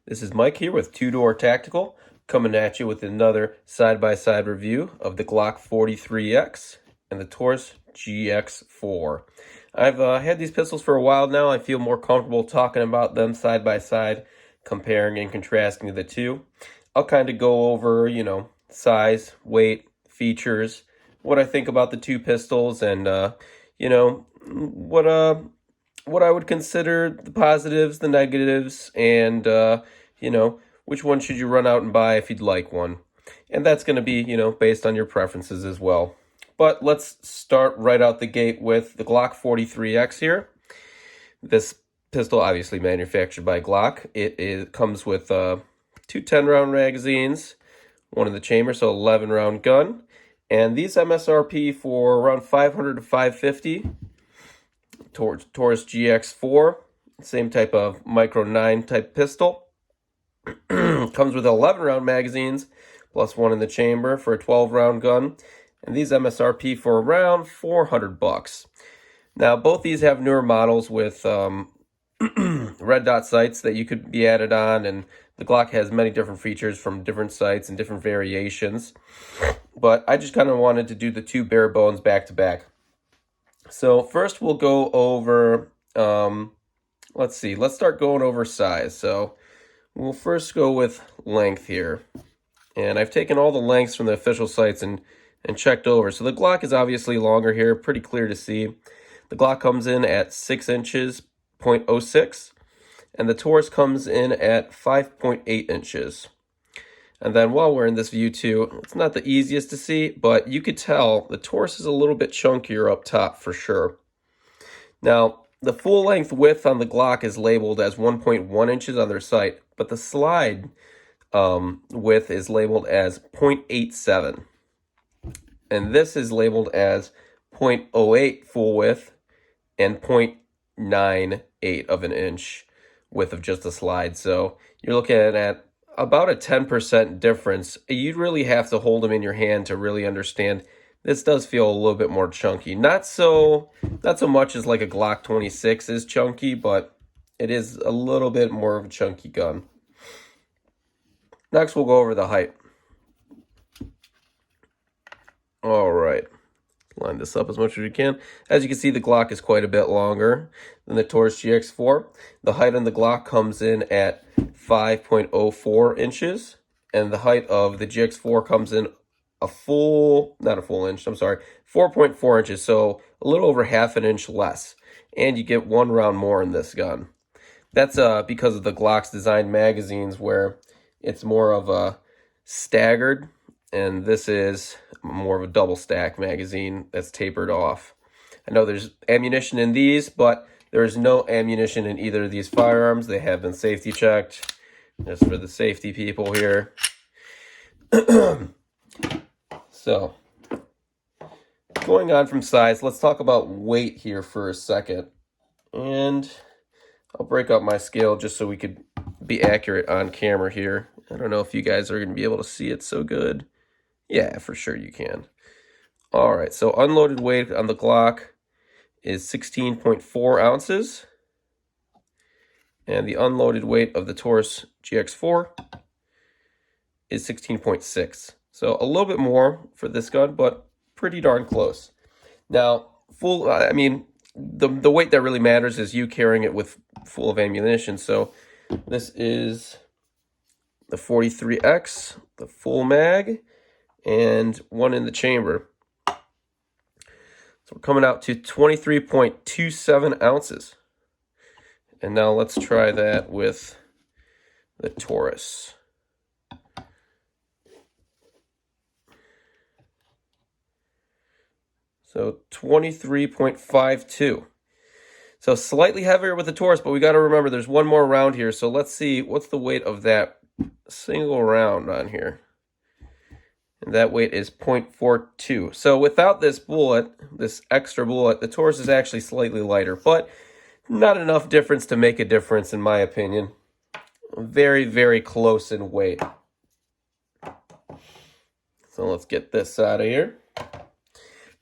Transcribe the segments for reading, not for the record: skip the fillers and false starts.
This is Mike here with Two Door Tactical, coming at you with another side-by-side review of the Glock 43X and the Taurus GX4. I've had these pistols for a while now. I feel more comfortable talking about them side by side, comparing and contrasting the two. I'll kind of go over, size, weight, features, what I think about the two pistols, and what I would consider the positives, the negatives, and which one should you run out and buy if you'd like one. And that's going to be, based on your preferences as well. But let's start right out the gate with the Glock 43X here. This pistol obviously manufactured by Glock. It comes with two 10-round magazines, one in the chamber, so 11-round gun. And these MSRP for around $500 to $550. Taurus GX4, same type of Micro 9 type pistol. Comes with 11-round magazines, plus one in the chamber for a 12-round gun. And these MSRP for around $400. Now, both these have newer models with red dot sights that you could be added on, and the Glock has many different features from different sights and different variations. But I just kind of wanted to do the two bare bones back to back. So first we'll go over, let's start going over size. So we'll first go with length here. And I've taken all the lengths from the official sites and checked over. So the Glock is obviously longer here, pretty clear to see. The Glock comes in at 6 inches, 0.06, and the Taurus comes in at 5.8 inches. And then while we're in this view too, it's not the easiest to see, but you could tell the Taurus is a little bit chunkier up top for sure. Now, the full length width on the Glock is labeled as 1.1 inches on their site, but the slide width is labeled as 0.87. And this is labeled as 0.08 full width and 0.98 of an inch width of just a slide. So you're looking at about a 10% difference. You'd really have to hold them in your hand to really understand. This does feel a little bit more chunky. Not so much as like a Glock 26 is chunky, but it is a little bit more of a chunky gun. Next, we'll go over the height. All right, line this up as much as we can. As you can see, the Glock is quite a bit longer than the Taurus GX4. The height on the Glock comes in at 5.04 inches, and the height of the GX4 comes in not a full inch, 4.4 inches, so a little over half an inch less. And you get 1 round more in this gun. That's because of the Glock's designed magazines where it's more of a staggered, and this is more of a double stack magazine that's tapered off. I know there's ammunition in these, but there is no ammunition in either of these firearms. They have been safety checked. Just for the safety people here. So, going on from size, let's talk about weight here for a second. And I'll break up my scale just so we could be accurate on camera here. I don't know if you guys are going to be able to see it so good. Yeah, for sure you can. All right, so unloaded weight on the Glock is 16.4 ounces. And the unloaded weight of the Taurus GX4 is 16.6. So a little bit more for this gun, but pretty darn close. Now, the weight that really matters is you carrying it with full of ammunition. So this is the 43X, the full mag, and one in the chamber. So we're coming out to 23.27 ounces. And now let's try that with the Taurus. So 23.52. So slightly heavier with the Taurus, but we got to remember there's one more round here. So let's see what's the weight of that single round on here. And that weight is 0.42. So without this bullet, this extra bullet, the Taurus is actually slightly lighter, but not enough difference to make a difference in my opinion. Very, very close in weight. So let's get this out of here.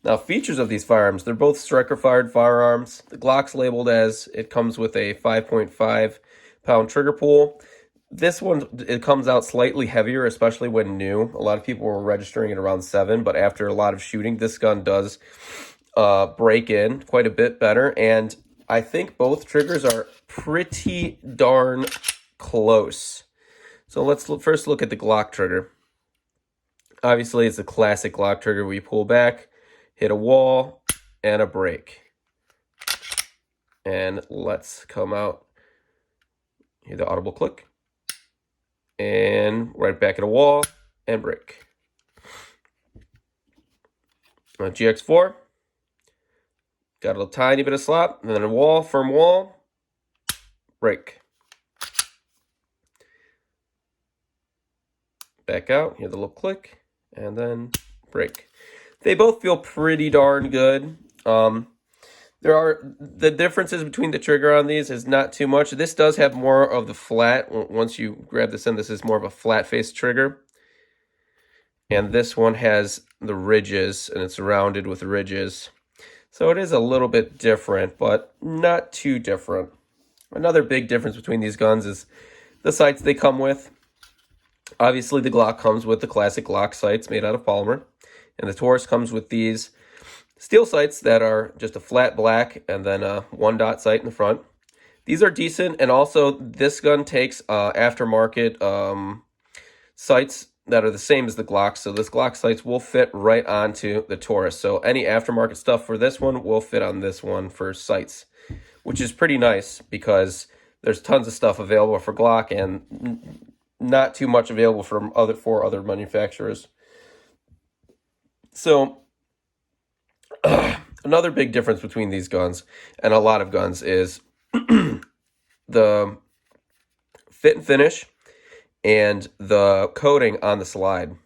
Now, features of these firearms, they're both striker-fired firearms. The Glock's labeled as it comes with a 5.5 pound trigger pull. This one, it comes out slightly heavier, especially when new. A lot of people were registering it around 7, but after a lot of shooting, this gun does break in quite a bit better. And I think both triggers are pretty darn close. So let's first look at the Glock trigger. Obviously, it's a classic Glock trigger where you pull back, hit a wall, and a break. And let's come out, hear the audible click, and right back at a wall, and break. GX4, got a tiny bit of slop, and then a wall, firm wall, break. Back out, hear the little click, and then break. They both feel pretty darn good. There are the differences between the trigger on these is not too much. This does have more of the flat. Once you grab this in, this is more of a flat face trigger. And this one has the ridges, and it's rounded with ridges. So it is a little bit different, but not too different. Another big difference between these guns is the sights they come with. Obviously, the Glock comes with the classic Glock sights made out of polymer. And the Taurus comes with these steel sights that are just a flat black and then a 1-dot sight in the front. These are decent, and also this gun takes aftermarket sights that are the same as the Glocks. So this Glock sights will fit right onto the Taurus. So any aftermarket stuff for this one will fit on this one for sights, which is pretty nice because there's tons of stuff available for Glock and not too much available from other manufacturers. So another big difference between these guns and a lot of guns is the fit and finish and the coating on the slide.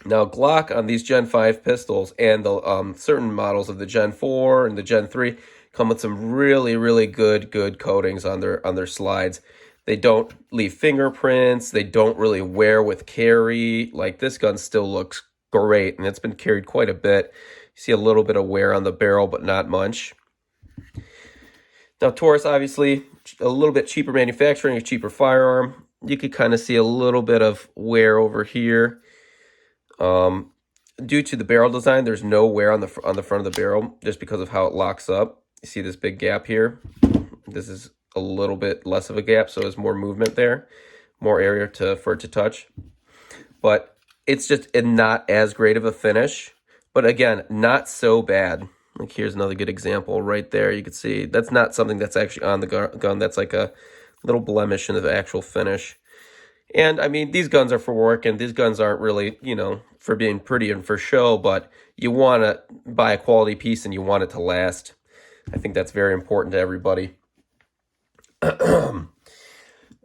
Now, Glock on these Gen 5 pistols and the certain models of the Gen 4 and the Gen 3 come with some really, really good coatings on their slides. They don't leave fingerprints. They don't really wear with carry. Like, this gun still looks great, and it's been carried quite a bit. You see a little bit of wear on the barrel, but not much. Now, Taurus, obviously, a little bit cheaper manufacturing, a cheaper firearm. You could kind of see a little bit of wear over here. Due to the barrel design, there's no wear on the front of the barrel just because of how it locks up. You see this big gap here? This is a little bit less of a gap, so there's more movement there, more area for it to touch. But it's just not as great of a finish. But again, not so bad. Like, here's another good example right there. You can see that's not something that's actually on the gun. That's like a little blemish in the actual finish. And I mean, these guns are for work, and these guns aren't really, for being pretty and for show, but you want to buy a quality piece and you want it to last. I think that's very important to everybody.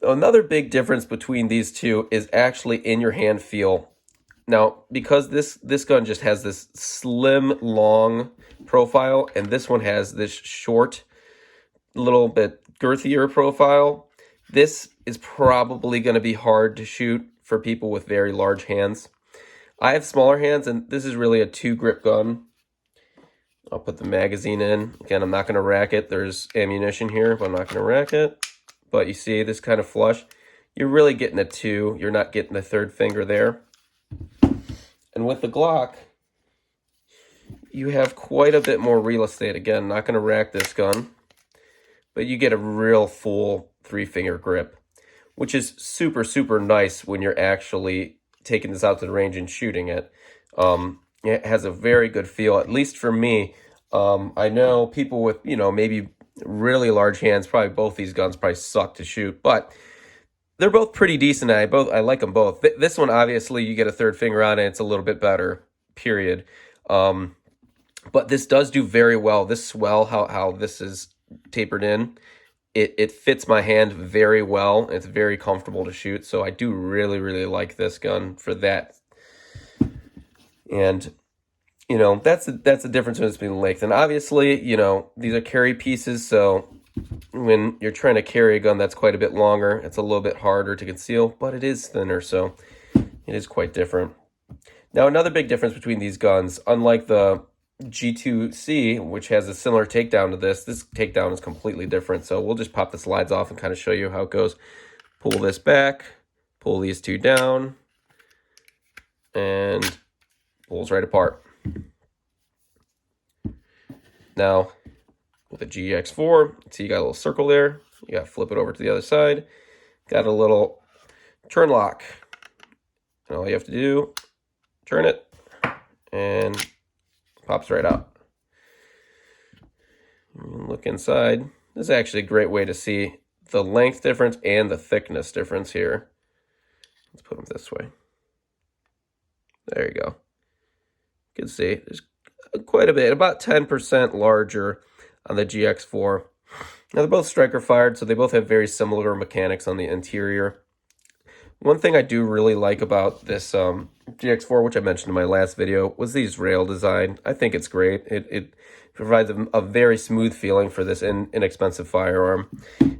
Another big difference between these two is actually in your hand feel. Now, because this gun just has this slim, long profile, and this one has this short, little bit girthier profile, this is probably going to be hard to shoot for people with very large hands. I have smaller hands, and this is really a 2-grip gun. I'll put the magazine in. Again, I'm not going to rack it. There's ammunition here, but I'm not going to rack it. But you see this kind of flush. You're really getting a 2. You're not getting a 3rd finger there. And with the Glock, you have quite a bit more real estate. Again, not going to rack this gun, but you get a real full 3-finger grip, which is super, super nice when you're actually taking this out to the range and shooting it. It has a very good feel, at least for me. I know people with, maybe really large hands, probably both these guns probably suck to shoot, but they're both pretty decent. I like them both. This one, obviously, you get a 3rd finger on it. It's a little bit better, period. But this does do very well. This swell, how this is tapered in, it fits my hand very well. It's very comfortable to shoot. So I do really, really like this gun for that. And, that's the difference between length. And obviously, these are carry pieces. So when you're trying to carry a gun that's quite a bit longer, it's a little bit harder to conceal, but it is thinner. So it is quite different. Now, another big difference between these guns, unlike the G2C, which has a similar takedown to this takedown is completely different. So we'll just pop the slides off and kind of show you how it goes. pull this back, pull these two down, and pulls right apart. Now, with a GX4, see you got a little circle there. You got to flip it over to the other side. Got a little turn lock. And all you have to do, turn it, and pops right out. Look inside. This is actually a great way to see the length difference and the thickness difference here. Let's put them this way. There you go. You can see there's quite a bit, about 10% larger on the GX4. Now they're both striker fired, so they both have very similar mechanics on the interior. One thing I do really like about this GX4, which I mentioned in my last video, was these rail design. I think it's great. It provides a very smooth feeling for this inexpensive firearm.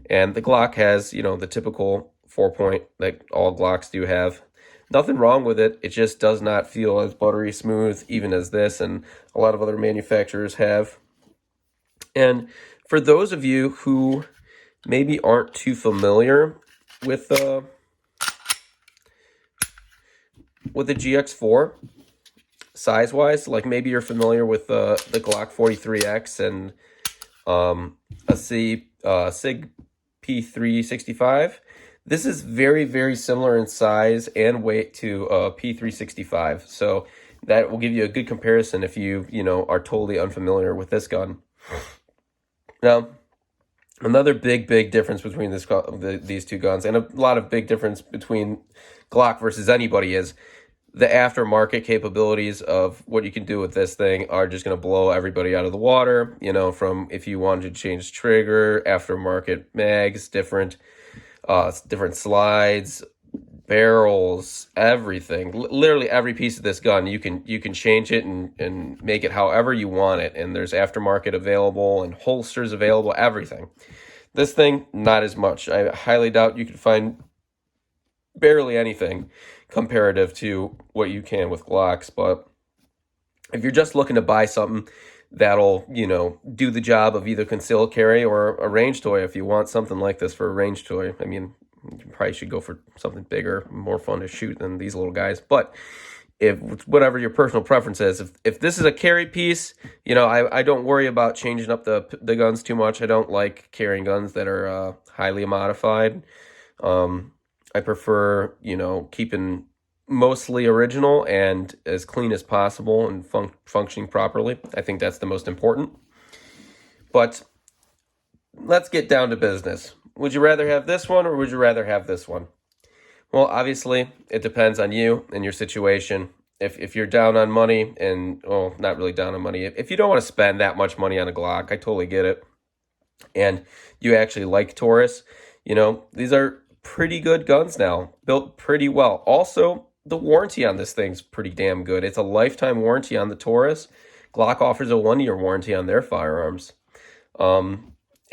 And the Glock has, you know, the typical 4-point that all Glocks do have. Nothing wrong with it. It just does not feel as buttery smooth, even as this and a lot of other manufacturers have. And for those of you who maybe aren't too familiar with the GX4, size-wise, like maybe you're familiar with the Glock 43X and a SIG P365. This is very, very similar in size and weight to P365. So that will give you a good comparison if you are totally unfamiliar with this gun. Now, another big difference between these two guns, and a lot of big difference between Glock versus anybody, is the aftermarket capabilities of what you can do with this thing are just going to blow everybody out of the water. You know, from if you wanted to change trigger, aftermarket mags, different slides, barrels, everything. Literally every piece of this gun, you can change it and make it however you want it. And there's aftermarket available and holsters available, everything. This thing, not as much. I highly doubt you could find barely anything comparative to what you can with Glocks. But if you're just looking to buy something that'll, do the job of either concealed carry or a range toy, if you want something like this for a range toy, I mean, you probably should go for something bigger, more fun to shoot than these little guys. But if whatever your personal preference is, if this is a carry piece, I don't worry about changing up the guns too much. I don't like carrying guns that are highly modified. I prefer, keeping mostly original and as clean as possible and functioning properly. I think that's the most important. But let's get down to business. Would you rather have this one or would you rather have this one? Well, obviously, it depends on you and your situation. If you're down on money and, well, not really down on money, if you don't want to spend that much money on a Glock, I totally get it. And you actually like Taurus, these are pretty good guns now, built pretty well. Also, the warranty on this thing's pretty damn good. It's a lifetime warranty on the Taurus. Glock offers a 1-year warranty on their firearms.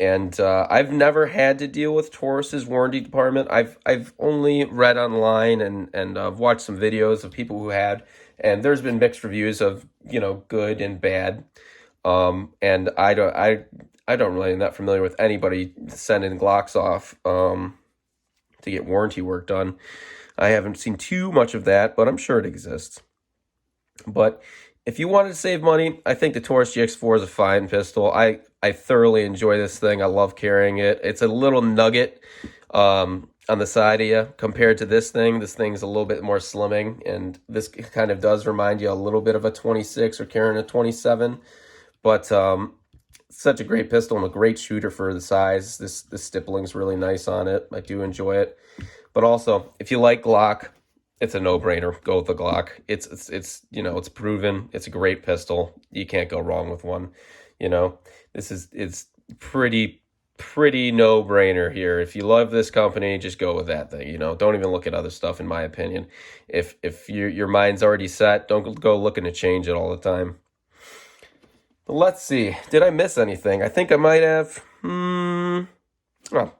And I've never had to deal with Taurus's warranty department. I've only read online and I've watched some videos of people who had, and there's been mixed reviews of good and bad. And I don't really, am not familiar with anybody sending Glocks off to get warranty work done. I haven't seen too much of that, but I'm sure it exists. But if you wanted to save money, I think the Taurus GX4 is a fine pistol. I thoroughly enjoy this thing. I love carrying it. It's a little nugget on the side of you compared to this thing. This thing's a little bit more slimming, and this kind of does remind you a little bit of a 26 or carrying a 27. But such a great pistol and a great shooter for the size. This stippling's really nice on it. I do enjoy it. But also, if you like Glock, it's a no-brainer. Go with the Glock. It's proven. It's a great pistol. You can't go wrong with one. It's pretty no-brainer here. If you love this company, just go with that thing. Don't even look at other stuff, in my opinion. If your mind's already set, don't go looking to change it all the time. But let's see. Did I miss anything? I think I might have.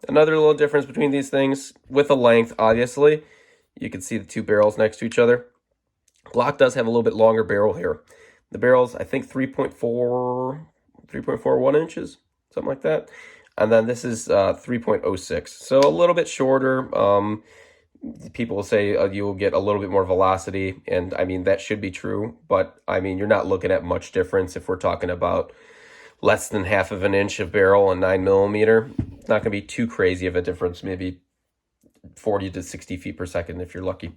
Another little difference between these things with the length, obviously. You can see the two barrels next to each other. Glock does have a little bit longer barrel here. The barrel's, I think, 3.41 inches, something like that. And then this is 3.06, so a little bit shorter. People will say you will get a little bit more velocity, and I mean, that should be true, but I mean, you're not looking at much difference if we're talking about less than half of an inch of barrel and 9mm. It's not going to be too crazy of a difference, maybe 40 to 60 feet per second if you're lucky.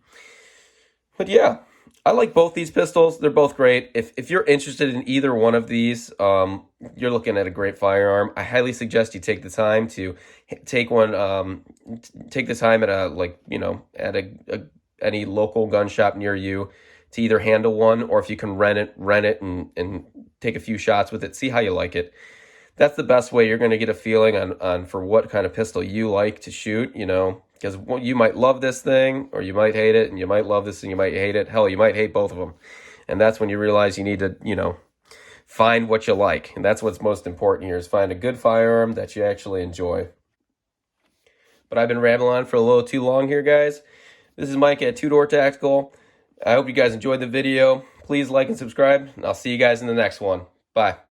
But yeah, I like both these pistols. They're both great. If you're interested in either one of these, you're looking at a great firearm. I highly suggest you take the time to take one. Take the time at any local gun shop near you to either handle one, or if you can rent it and take a few shots with it. See how you like it. That's the best way you're going to get a feeling on for what kind of pistol you like to shoot, because you might love this thing or you might hate it, and you might love this and you might hate it. Hell, you might hate both of them. And that's when you realize you need to, find what you like. And that's what's most important here, is find a good firearm that you actually enjoy. But I've been rambling on for a little too long here, guys. This is Mike at Two Door Tactical. I hope you guys enjoyed the video. Please like and subscribe, and I'll see you guys in the next one. Bye.